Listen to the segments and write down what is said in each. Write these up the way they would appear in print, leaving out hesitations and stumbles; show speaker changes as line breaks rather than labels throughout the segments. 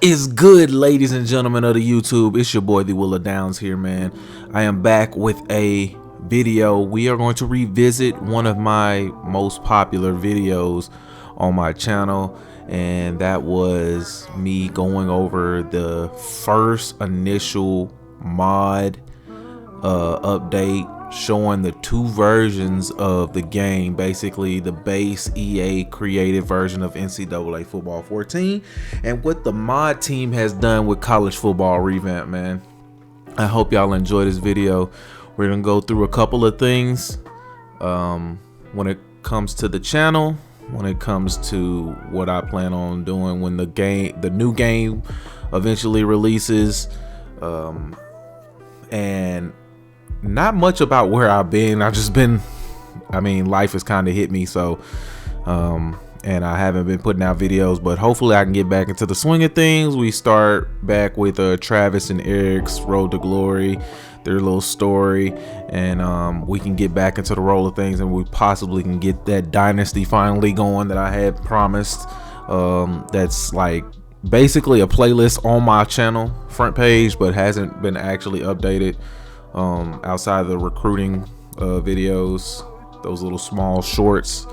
Is good, ladies and gentlemen of the YouTube? It's your boy TheWilOfDowns here, man. I am back with a video. We are going to revisit one of my most popular videos on my channel, and that was me going over the first initial mod update showing the two versions of the game, basically the base EA created version of NCAA football 14 and what the mod team has done with college football Revamped, man. I hope y'all enjoy this video. We're gonna go through a couple of things when it comes to the channel, when it comes to what I plan on doing when the new game eventually releases, and not much about where I've been. Life has kind of hit me, so and I haven't been putting out videos, but hopefully I can get back into the swing of things. We start back with Travis and Eric's Road to Glory, their little story, and we can get back into the roll of things, and we possibly can get that dynasty finally going that I had promised. That's like basically a playlist on my channel front page, but hasn't been actually updated. Outside of the recruiting videos, those little small shorts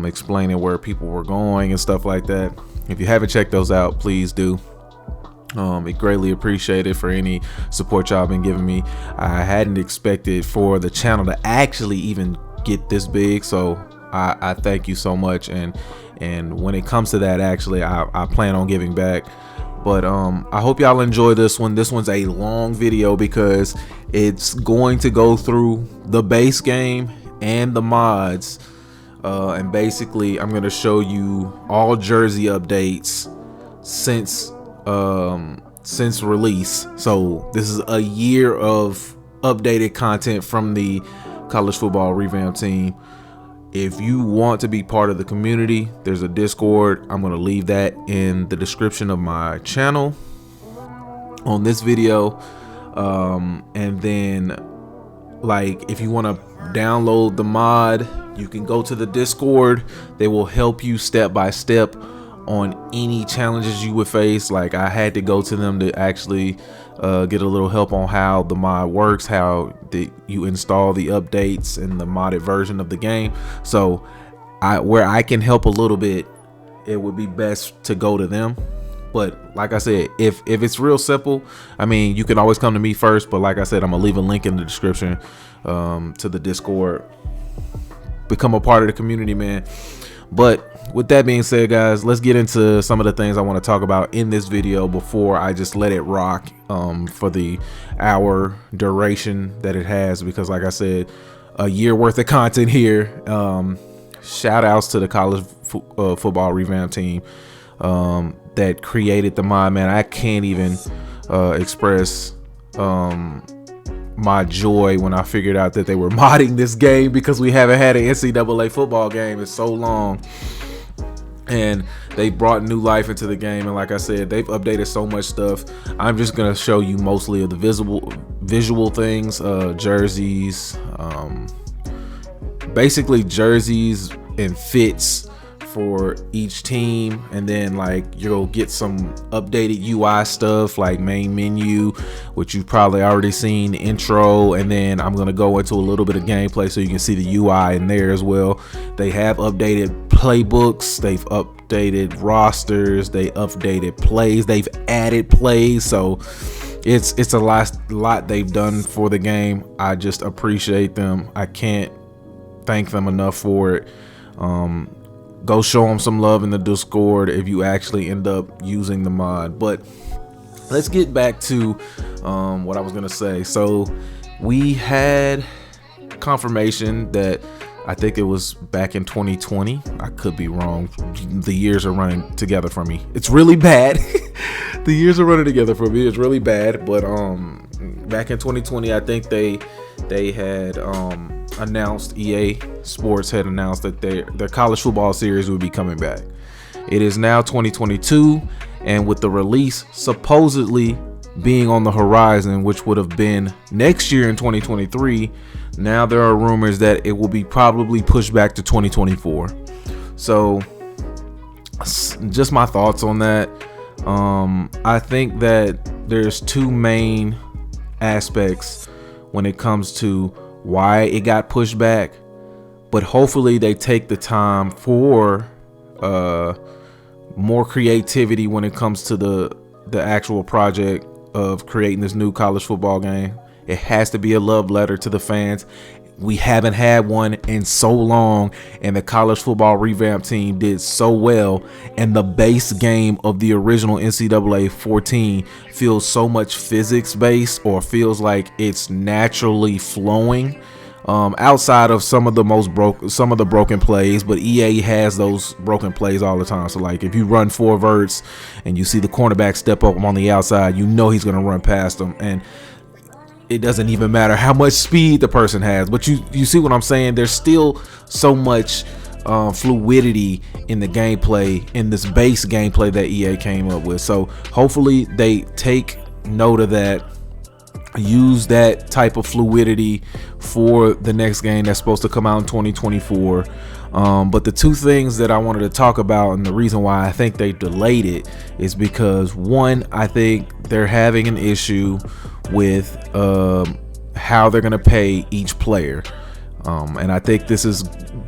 explaining where people were going and stuff like that. If you haven't checked those out, please do. It greatly appreciated for any support y'all been giving me. I hadn't expected for the channel to actually even get this big, so I thank you so much, and when it comes to that, actually I plan on giving back. But I hope y'all enjoy this one. This one's a long video because it's going to go through the base game and the mods, and basically I'm going to show you all jersey updates since release. So this is a year of updated content from the college football revamp team. If you want to be part of the community, there's a Discord. I'm going to leave that in the description of my channel on this video. And then, like, if you want to download the mod, you can go to the Discord. They will help you step by step on any challenges you would face. Like, I had to go to them to actually get a little help on how the mod works, how you install the updates and the modded version of the game. So where I can help a little bit, it would be best to go to them. But like I said, if it's real simple, I mean, you can always come to me first. But like I said, I'm gonna leave a link in the description to the Discord. Become a part of the community, man. But with that being said, guys, let's get into some of the things I want to talk about in this video before I just let it rock for the hour duration that it has, because like I said, a year worth of content here. Shout outs to the college football revamp team that created the mod, man. I can't even express my joy when I figured out that they were modding this game, because we haven't had an NCAA football game in so long, and they brought new life into the game. And like I said, they've updated so much stuff. I'm just gonna show you mostly of the visual things, jerseys, basically jerseys and fits for each team, and then like you'll get some updated UI stuff like main menu, which you've probably already seen, intro, and then I'm gonna go into a little bit of gameplay so you can see the UI in there as well. They have updated playbooks, they've updated rosters, they updated plays, they've added plays, so it's a lot they've done for the game. I just appreciate them. I can't thank them enough for it. Go show them some love in the Discord if you actually end up using the mod. But let's get back to what I was gonna say. So we had confirmation that, I think it was back in 2020, I could be wrong, the years are running together for me, it's really bad. The years are running together for me, it's really bad. But back in 2020, I think they had announced, EA Sports had announced that their college football series would be coming back. It is now 2022, and with the release supposedly being on the horizon, which would have been next year in 2023, now there are rumors that it will be probably pushed back to 2024. So just my thoughts on that. I think that there's two main aspects when it comes to why it got pushed back, but hopefully they take the time for more creativity when it comes to the actual project of creating this new college football game. It has to be a love letter to the fans. We haven't had one in so long, and the college football revamp team did so well, and the base game of the original NCAA 14 feels so much physics based, or feels like it's naturally flowing, outside of some of the broken plays. But EA has those broken plays all the time. So like if you run 4 verts and you see the cornerback step up on the outside, you know he's going to run past them, and it doesn't even matter how much speed the person has. But you see what I'm saying? There's still so much fluidity in the gameplay, in this base gameplay that EA came up with. So hopefully they take note of that, use that type of fluidity for the next game that's supposed to come out in 2024. But the two things that I wanted to talk about, and the reason why I think they delayed it, is because one, I think they're having an issue with how they're going to pay each player. And I think this has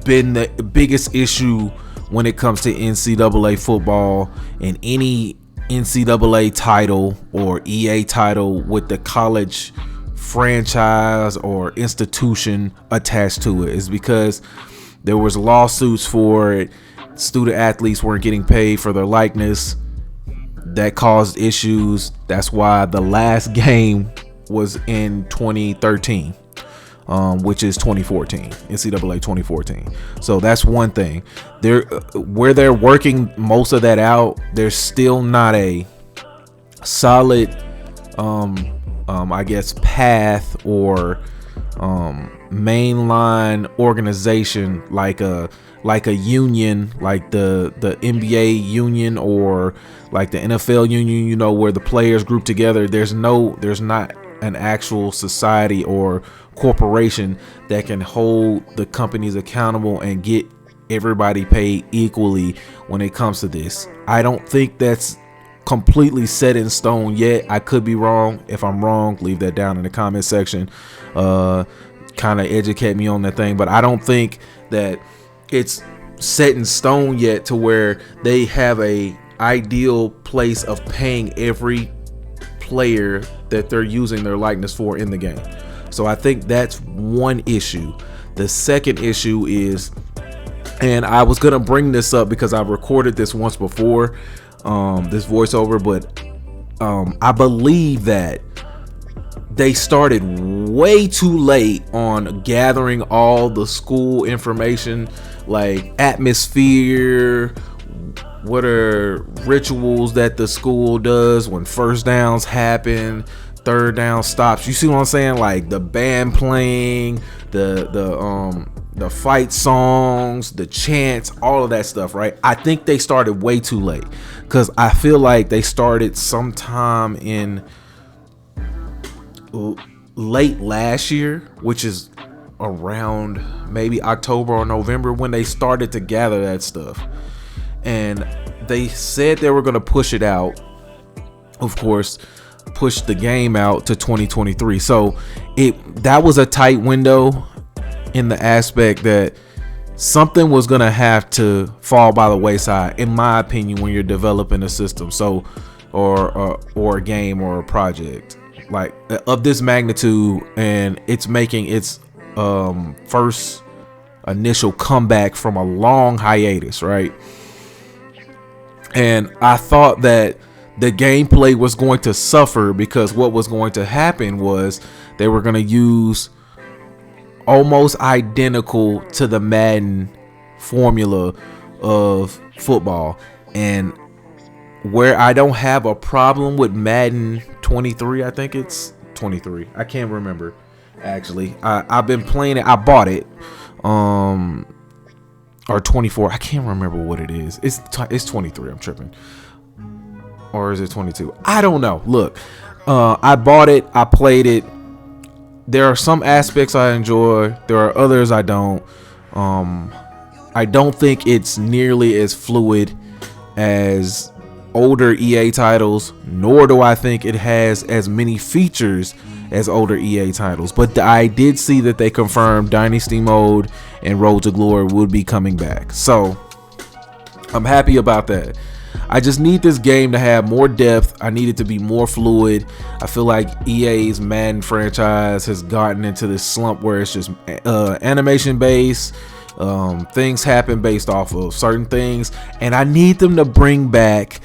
been the biggest issue when it comes to NCAA football, and any NCAA title or EA title with the college franchise or institution attached to it, is because there was lawsuits for it. Student athletes weren't getting paid for their likeness. That caused issues. That's why the last game was in 2013, which is 2014, NCAA 2014. So that's one thing. Where they're working most of that out, there's still not a solid, I guess, path or mainline organization like a union, like the NBA union or like the NFL union, you know, where the players group together. There's not an actual society or corporation that can hold the companies accountable and get everybody paid equally when it comes to this. I don't think that's completely set in stone yet. I could be wrong. If I'm wrong, leave that down in the comment section. Kind of educate me on that thing, but I don't think that it's set in stone yet to where they have a ideal place of paying every player that they're using their likeness for in the game. So I think that's one issue. The second issue is, and I was gonna bring this up because I've recorded this once before, this voiceover, but I believe that they started way too late on gathering all the school information, like atmosphere, what are rituals that the school does when first downs happen, third down stops. You see what I'm saying? Like the band playing, the fight songs, the chants, all of that stuff, right? I think they started way too late, because I feel like they started sometime in late last year, which is around maybe October or November, when they started to gather that stuff. And they said they were going to push it out, of course, push the game out to 2023. So that was a tight window, in the aspect that something was going to have to fall by the wayside, in my opinion, when you're developing a system, so or a game or a project like of this magnitude, and it's making its first initial comeback from a long hiatus, right? And I thought that the gameplay was going to suffer, because what was going to happen was they were going to use almost identical to the Madden formula of football. And where I don't have a problem with Madden 23, I think it's 23, I can't remember actually. I've been playing it. I bought it, or 24. I can't remember what it is. It's 23. I'm tripping. Or is it 22? I don't know. Look, I bought it. I played it. There are some aspects I enjoy. There are others I don't. I don't think it's nearly as fluid as older EA titles, nor do I think it has as many features as older EA titles. But I did see that they confirmed Dynasty Mode and Road to Glory would be coming back. So I'm happy about that. I just need this game to have more depth. I need it to be more fluid. I feel like EA's Madden franchise has gotten into this slump where it's just animation based. Things happen based off of certain things, and I need them to bring back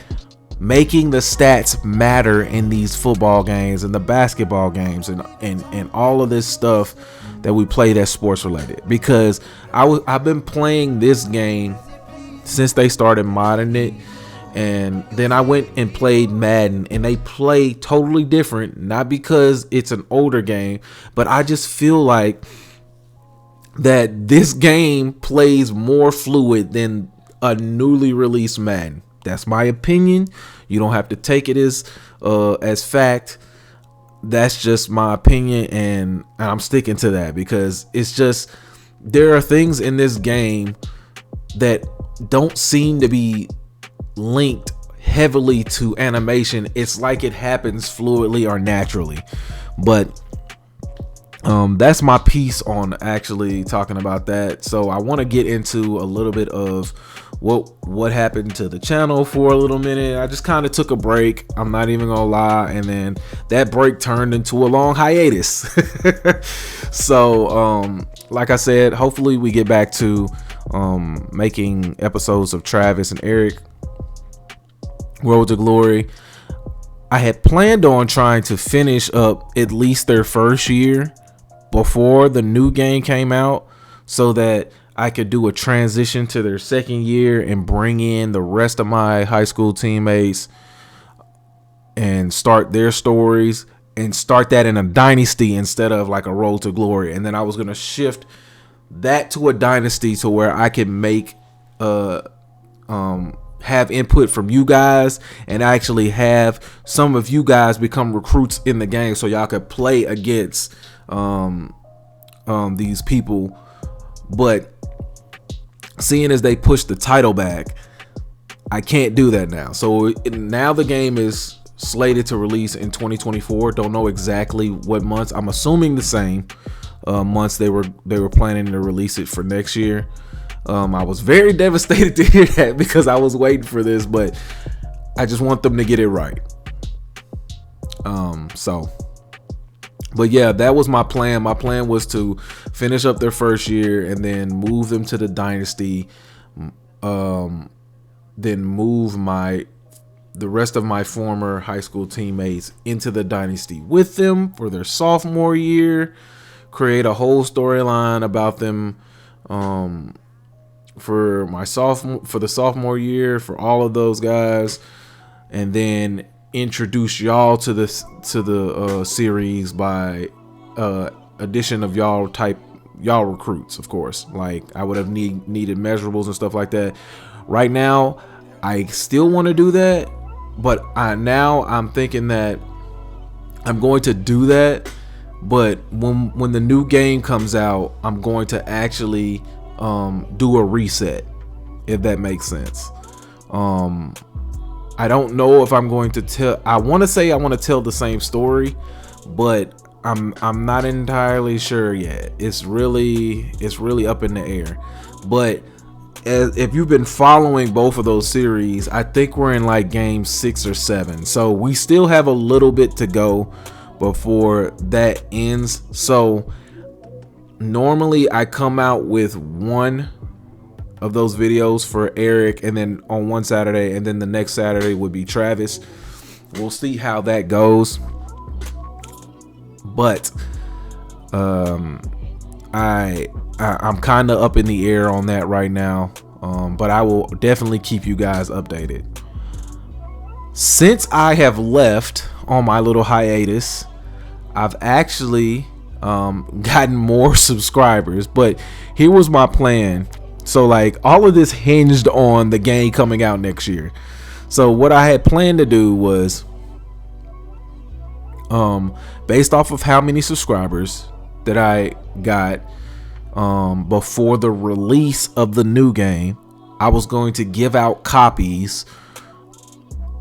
making the stats matter in these football games and the basketball games and all of this stuff that we play that's sports related, because I've been playing this game since they started modding it, and then I went and played Madden, and they play totally different, not because it's an older game, but I just feel like that this game plays more fluid than a newly released Madden. That's my opinion. You don't have to take it as fact. That's just my opinion, and I'm sticking to that, because it's just, there are things in this game that don't seem to be linked heavily to animation. It's like it happens fluidly or naturally. But that's my piece on actually talking about that. So I want to get into a little bit of what happened to the channel for a little minute. I just kind of took a break, I'm not even gonna lie, and then that break turned into a long hiatus. So like I said, hopefully we get back to making episodes of Travis and Eric Road to Glory. I had planned on trying to finish up at least their first year before the new game came out, so that I could do a transition to their second year and bring in the rest of my high school teammates and start their stories and start that in a dynasty instead of like a Road to Glory. And then I was going to shift that to a dynasty to where I could make have input from you guys and actually have some of you guys become recruits in the game, so y'all could play against these people. But seeing as they push the title back, I can't do that now. So now the game is slated to release in 2024. Don't know exactly what months. I'm assuming the same months they were planning to release it for next year. I was very devastated to hear that, because I was waiting for this, but I just want them to get it right. But yeah, that was my plan. My plan was to finish up their first year and then move them to the dynasty. Then move the rest of my former high school teammates into the dynasty with them for their sophomore year. Create a whole storyline about them for the sophomore year for all of those guys, and then introduce y'all to the series by addition of y'all recruits, of course. Like, I would have needed measurables and stuff like that. Right now I still want to do that, but I'm thinking that I'm going to do that, but when the new game comes out, I'm going to actually do a reset, if that makes sense. I don't know if I'm going to tell. I want to say I want to tell the same story, but I'm not entirely sure yet. It's really up in the air. But if you've been following both of those series, I think we're in like game 6 or 7. So we still have a little bit to go before that ends. So normally I come out with one of those videos for Eric, and then on one Saturday, and then the next Saturday would be Travis. We'll see how that goes. But I'm kind of up in the air on that right now. But I will definitely keep you guys updated. Since I have left on my little hiatus, I've actually gotten more subscribers. But here was my plan. So like, all of this hinged on the game coming out next year. So what I had planned to do was, based off of how many subscribers that I got before the release of the new game, I was going to give out copies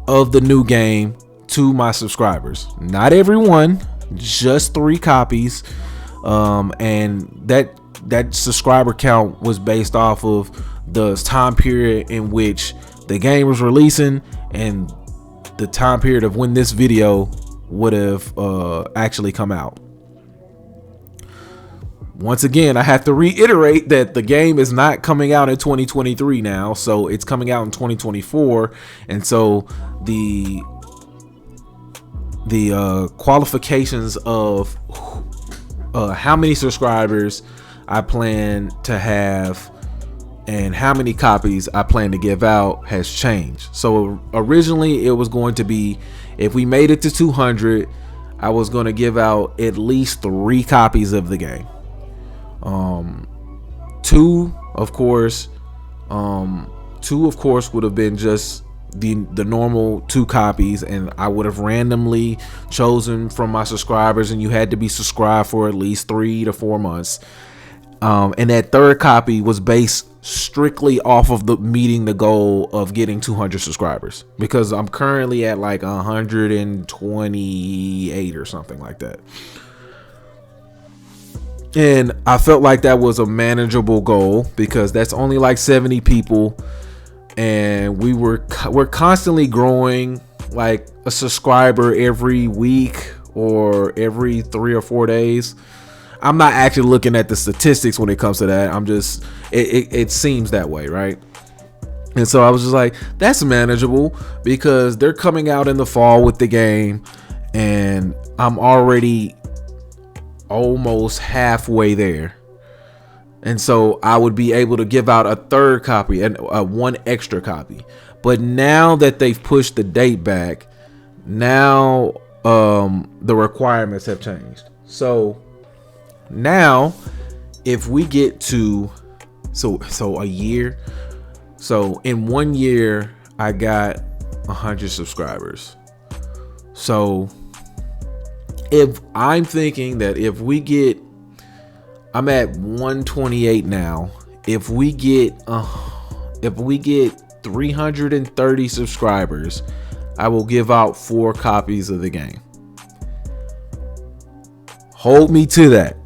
of the new game to my subscribers. Not everyone, just 3 copies. And that subscriber count was based off of the time period in which the game was releasing and the time period of when this video would have actually come out. Once again, I have to reiterate that the game is not coming out in 2023 now, so it's coming out in 2024, and so the qualifications of how many subscribers I plan to have and how many copies I plan to give out has changed. So originally it was going to be, if we made it to 200, I was going to give out at least 3 copies of the game. 2 of course would have been just the normal 2 copies, and I would have randomly chosen from my subscribers, and you had to be subscribed for at least 3 to 4 months. And that 3rd copy was based strictly off of the meeting the goal of getting 200 subscribers, because I'm currently at like 128 or something like that. And I felt like that was a manageable goal, because that's only like 70 people, and we're constantly growing, like a subscriber every week or every 3 or 4 days. I'm not actually looking at the statistics when it comes to that. I'm just, it seems that way, right? And so I was just like, that's manageable, because they're coming out in the fall with the game, and I'm already almost halfway there, and so I would be able to give out a 3rd copy and 1 extra copy. But now that they've pushed the date back, now the requirements have changed. So now if we get to so a year, so in 1 year I got 100 subscribers. So if I'm thinking that if we get, I'm at 128 now. If we get 330 subscribers, I will give out 4 copies of the game. Hold me to that.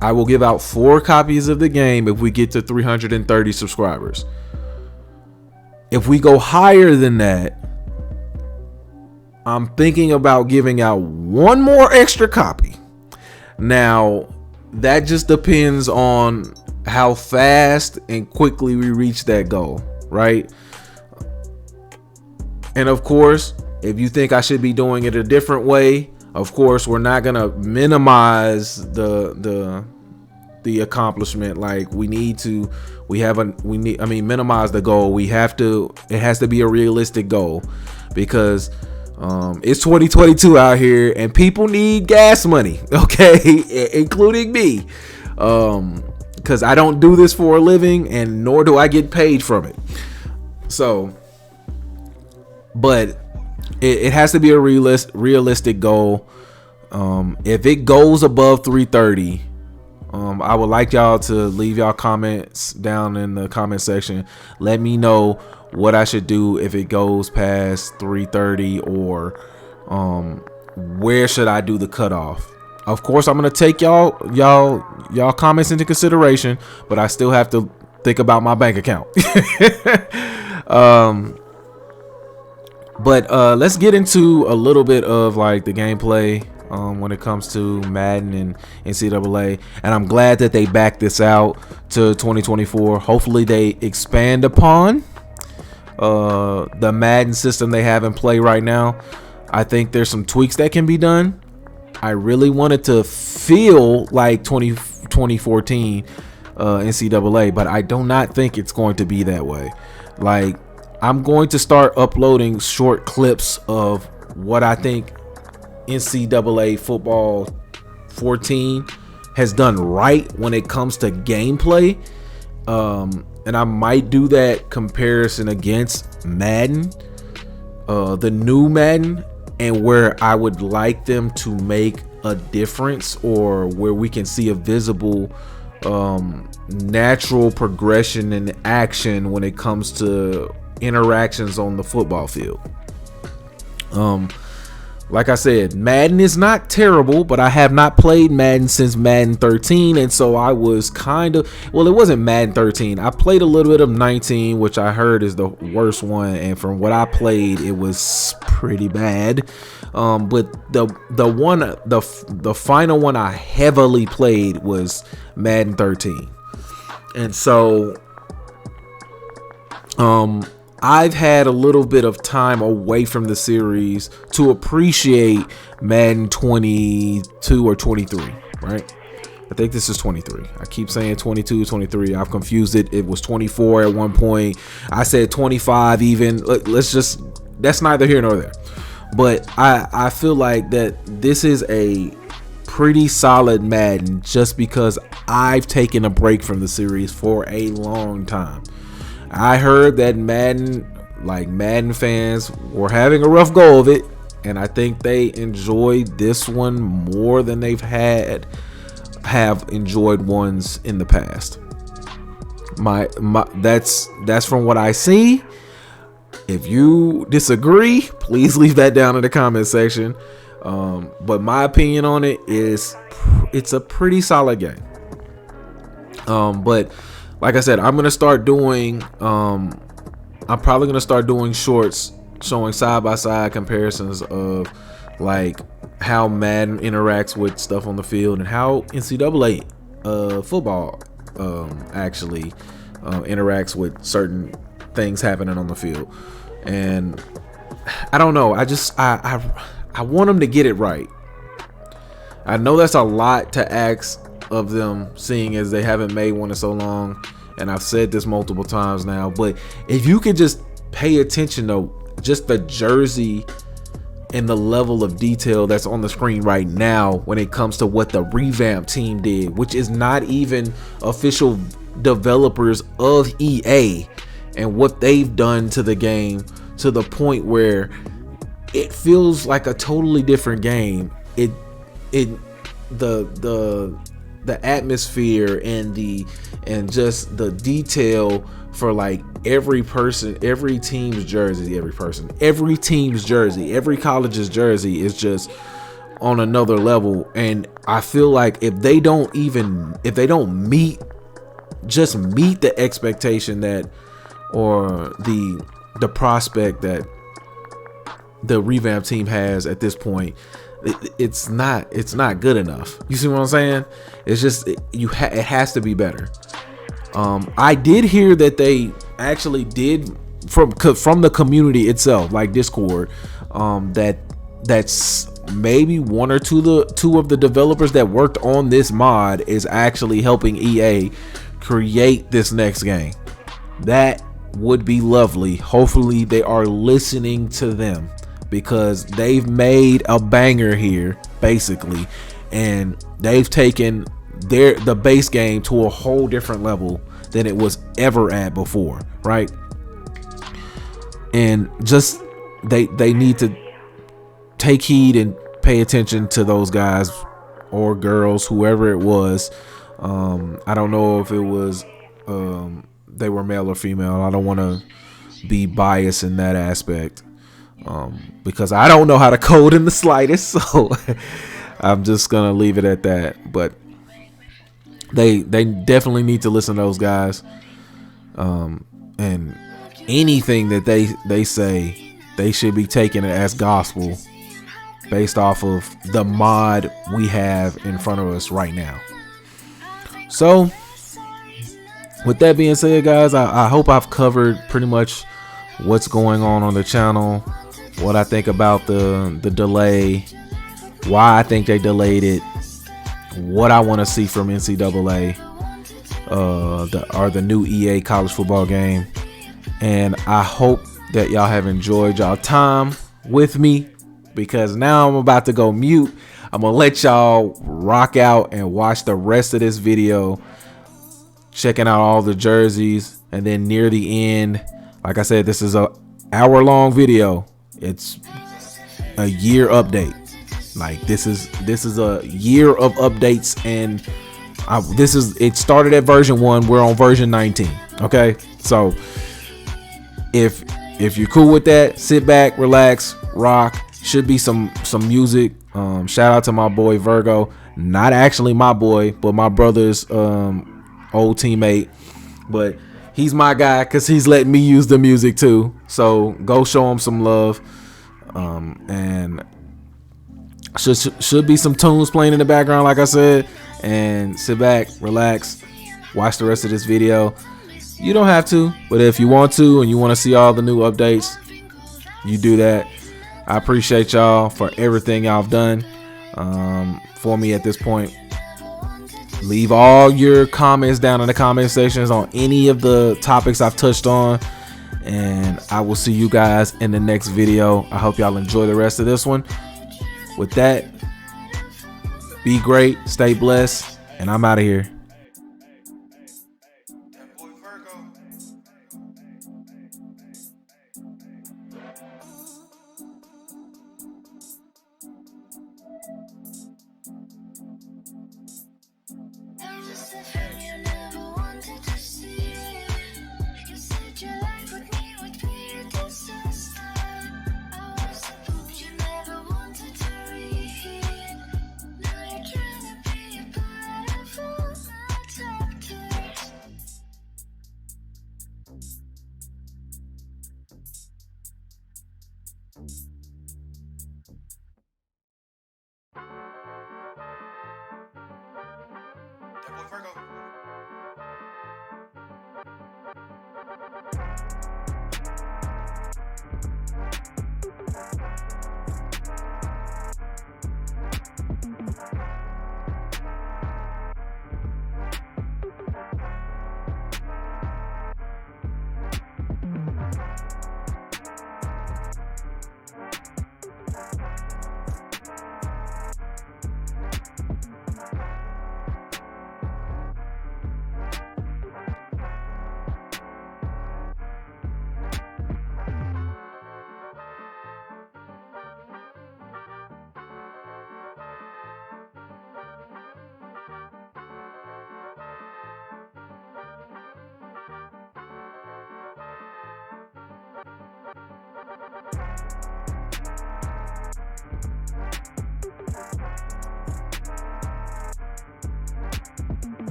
I will give out 4 copies of the game if we get to 330 subscribers. If we go higher than that, I'm thinking about giving out 1 more extra copy. Now, that just depends on how fast and quickly we reach that goal, right? And of course, if you think I should be doing it a different way, of course, we're not gonna minimize the accomplishment. Like minimize the goal. It has to be a realistic goal, because it's 2022 out here and people need gas money, okay? Including me, because I don't do this for a living, and nor do I get paid from it. So, but it has to be a realistic goal. If it goes above 330, I would like y'all to leave y'all comments down in the comment section. Let me know what I should do if it goes past 330, or where should I do the cutoff. Of course, I'm gonna take y'all comments into consideration, but I still have to think about my bank account. But let's get into a little bit of like the gameplay when it comes to Madden and NCAA, and I'm glad that they backed this out to 2024. Hopefully they expand upon the Madden system they have in play right now. I think there's some tweaks that can be done. I really wanted to feel like 2014 NCAA, but I do not think it's going to be that way. Like, I'm going to start uploading short clips of what I think NCAA football 14 has done right when it comes to gameplay. And I might do that comparison against Madden, the new Madden, and where I would like them to make a difference, or where we can see a visible natural progression in action when it comes to interactions on the football field. Like I said, Madden is not terrible, but I have not played Madden since Madden 13, and so I was kind of, well, it wasn't Madden 13. I played a little bit of 19, which I heard is the worst one, and from what I played, it was pretty bad. But the final one I heavily played was Madden 13, and so I've had a little bit of time away from the series to appreciate Madden 22 or 23, right? I think this is 23. I keep saying 22, 23. I've confused it. It was 24 at one point. I said 25 even. That's neither here nor there. But I feel like that this is a pretty solid Madden just because I've taken a break from the series for a long time. I heard that Madden fans were having a rough go of it, and I think they enjoyed this one more than have enjoyed ones in the past. That's from what I see. If you disagree, please leave that down in the comment section. But my opinion on it is it's a pretty solid game. But like I said, I'm probably gonna start doing shorts showing side-by-side comparisons of like how Madden interacts with stuff on the field and how NCAA football actually interacts with certain things happening on the field. And I don't know, I want them to get it right. I know that's a lot to ask of them, seeing as they haven't made one in so long, and I've said this multiple times now, but if you could just pay attention to just the jersey and the level of detail that's on the screen right now when it comes to what the Revamped team did, which is not even official developers of EA, and what they've done to the game to the point where it feels like a totally different game. The atmosphere and just the detail for like every team's jersey, every college's jersey is just on another level. And I feel like if they don't meet the expectation that, or the prospect that the Revamped team has at this point, it's not good enough. You see what I'm saying? It's just it has to be better. I did hear that they actually did from the community itself, like Discord, that's maybe one or two of the developers that worked on this mod is actually helping EA create this next game. That would be lovely. Hopefully they are listening to them, because they've made a banger here basically, and they've taken the base game to a whole different level than it was ever at before, right? And just they need to take heed and pay attention to those guys or girls, whoever it was. I don't know if it was they were male or female. I don't want to be biased in that aspect, because I don't know how to code in the slightest, so I'm just gonna leave it at that. But they definitely need to listen to those guys, and anything that they say, they should be taking it as gospel based off of the mod we have in front of us right now. So with that being said, guys, I hope I've covered pretty much what's going on the channel, what I think about the delay, why I think they delayed it, what I want to see from NCAA, the new EA college football game. And I hope that y'all have enjoyed y'all time with me, because now I'm about to go mute. I'm gonna let y'all rock out and watch the rest of this video, checking out all the jerseys. And then near the end, like I said, this is a hour-long video. It's a year update. Like this is a year of updates, and it started at version 1. We're on version 19. Okay, so if you're cool with that, sit back, relax, rock, Should be some music. Shout out to my boy Virgo. Not actually my boy, but my brother's old teammate. But he's my guy because he's letting me use the music too. So go show him some love. And should be some tunes playing in the background, like I said. And sit back, relax, watch the rest of this video. You don't have to, but if you want to and you want to see all the new updates, you do that. I appreciate y'all for everything y'all have done for me at this point. Leave all your comments down in the comment sections on any of the topics I've touched on, and I will see you guys in the next video. I hope y'all enjoy the rest of this one. With that, be great, stay blessed, and I'm out of here.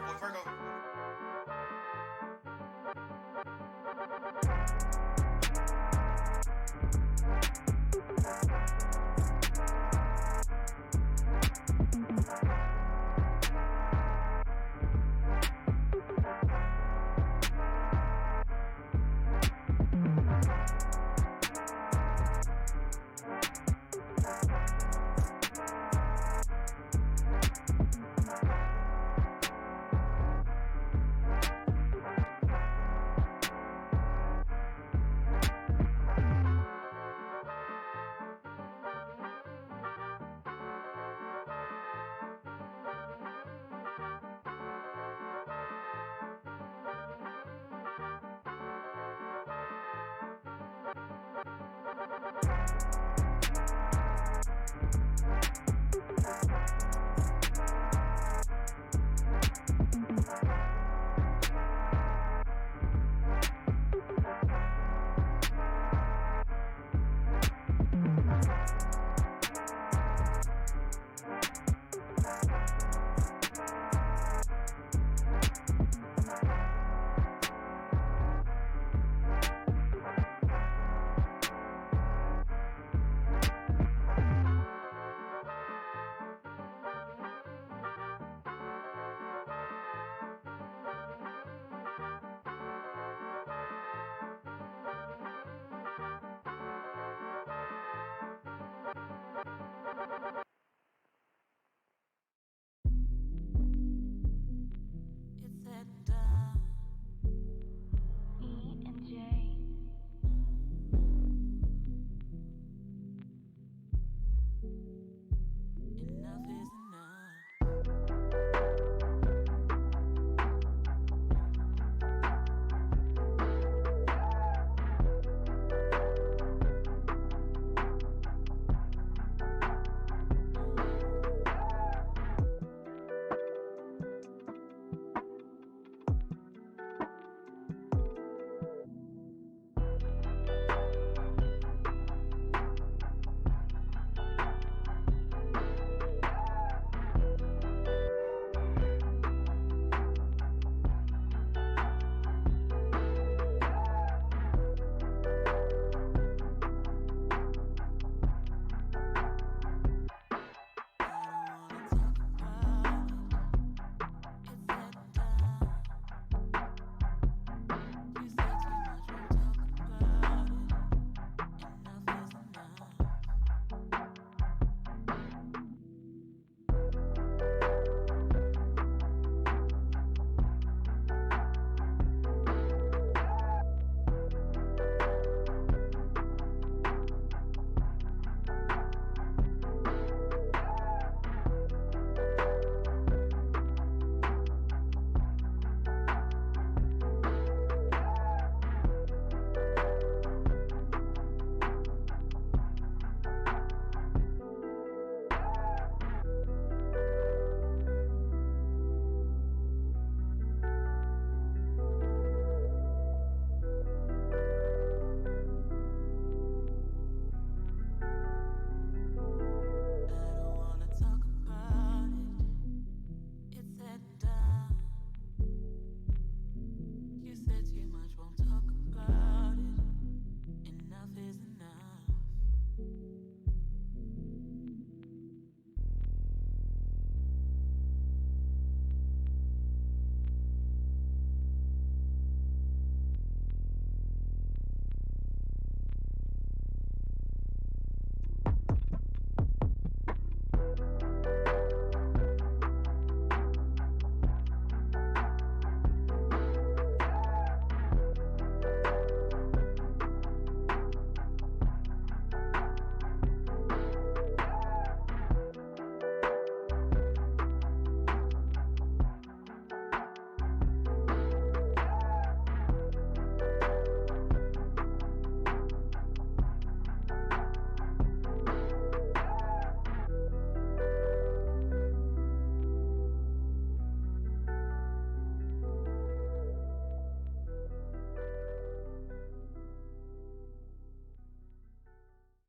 boy Virgo.